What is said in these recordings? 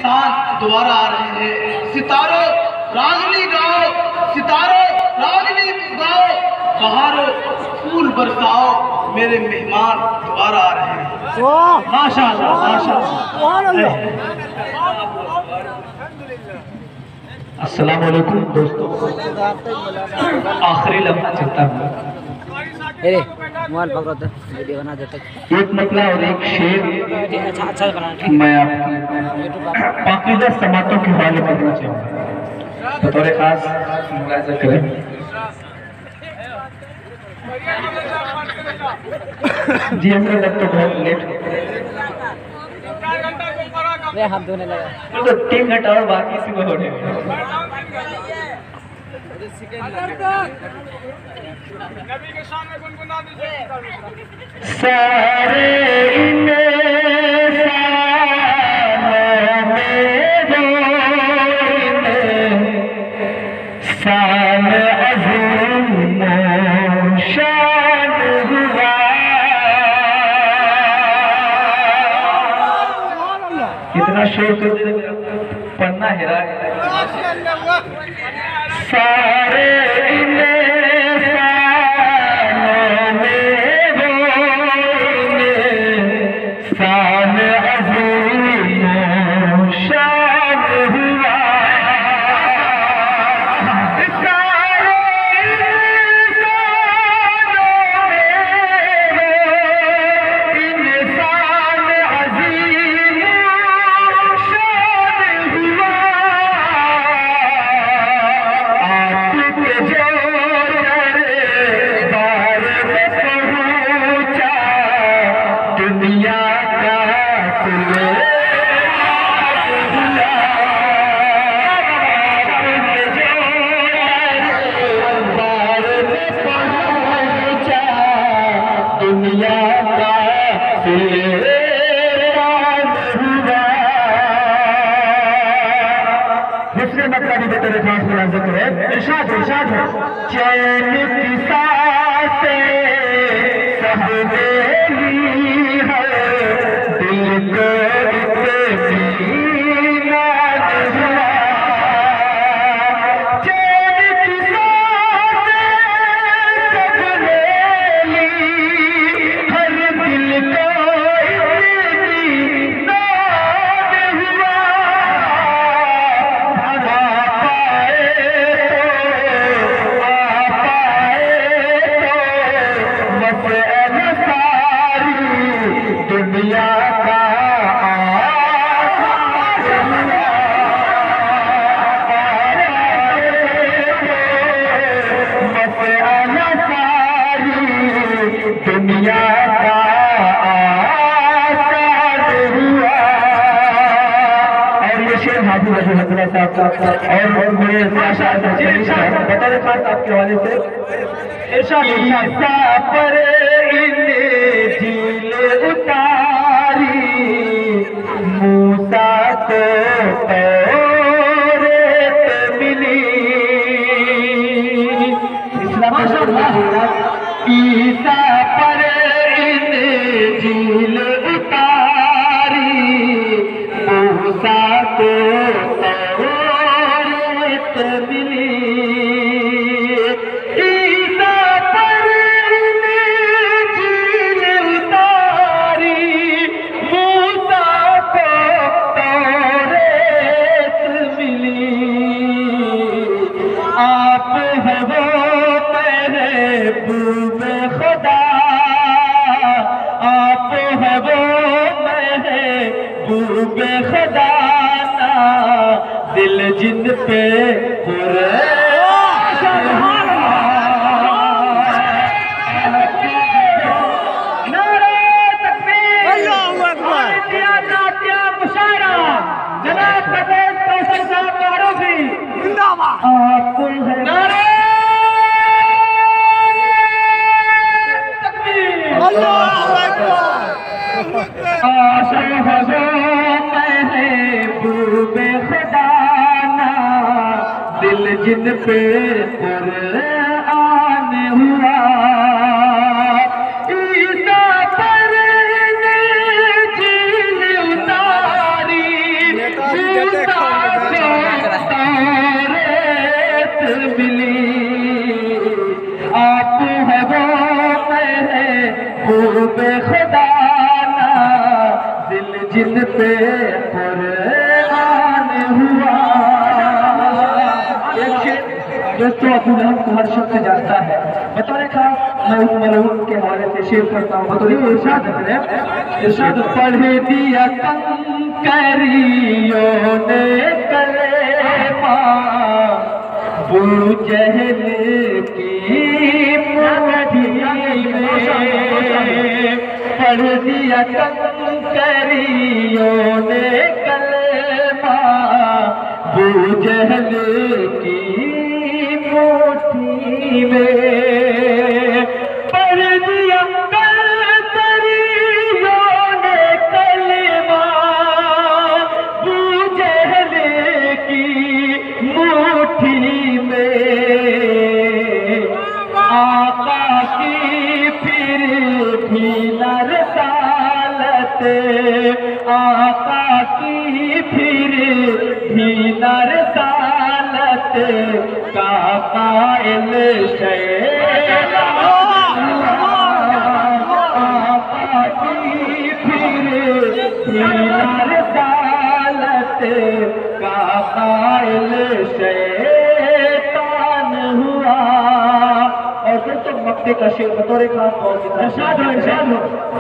चांद दोबारा आ रहे हैं। सितारों रागनी गाओ, सितारों रागनी गाओ, बहारों फूल बरसाओ, मेरे मेहमान दोबारा आ रहे हैं। माशाअल्लाह माशाअल्लाह। अस्सलाम वालेकुम दोस्तों, आखिरी लम्हा चलता है, वीडियो बना देते। एक मतला और एक शेर अच्छा बना मैं आपकी पाकीज़ा समातों के हवाले करना चाहूँगा, बतौर खास मुलाज़ा करें। जी हमें लग तो बहुत लेट हम धोने लगा तो 3 घंटा और बाकी सुबह होने सारे कितना शोर कर दे, पन्ना हिरा सारे इरशाद इरशाद चैन की सांसें सब दे ली है, दिल को इतनी नाज हुआ, चैन की सांसें सब ले ली, हर दिल को इतनी नाज हुआ, दुनिया का आसाद हुआ। और ये शेर हाफिज़ रहमतुल्लाह साहब का और मेरे बता दें खास आपके हवाले से इरशाद पर इंजील उतारी, मूसा को तौरात मिली, ईसा पर इंजील उतारी, मूसा को तौरात मिली, ईसा पर इंजील उतारी, मूसा को तौरात मिली, आप है वो महबूब खुदा, आप है वो महबूब खुदा, ना दिल जिन पे दिल जिन पे कुरान हुआ, ईसा पर इंजील उतारी, आप है वो खुदा ना दिल जिन पे कुर्बान हुआ। दोस्तों अबू लहब को हर शख्स जानता है। बतौर खास मैं उस मलऊन के हवाले से शेर करता हूँ। बतौर इरशाद पढ़ दिया कंकरियों ने कलेमा बुलू जहल की मुट्ठी में, पढ़ दिया कंकरियों ने कलेमा बुलू जहल की मुट्ठी में, पढ़ दिया कंकरियों ने कलेमा बुलू जहल की मुट्ठी में, आका की फिर भी नरसालत, आका की फिर भी नरसालत का कायल आका की फिर भी नरसालत का कायल शैतान हुआ। और फिर तो मक्ते का शेर बतौर खास इरशाद हो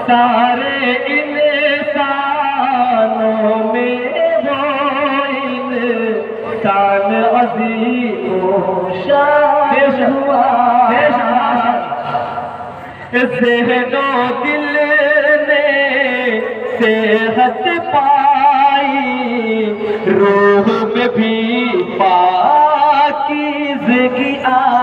सारे इंसानों में वो इंसान अज़ीम शान हुआ। ज़हनो दिल ने सेहत पाई, रूह में भी पाकीज़गी आई।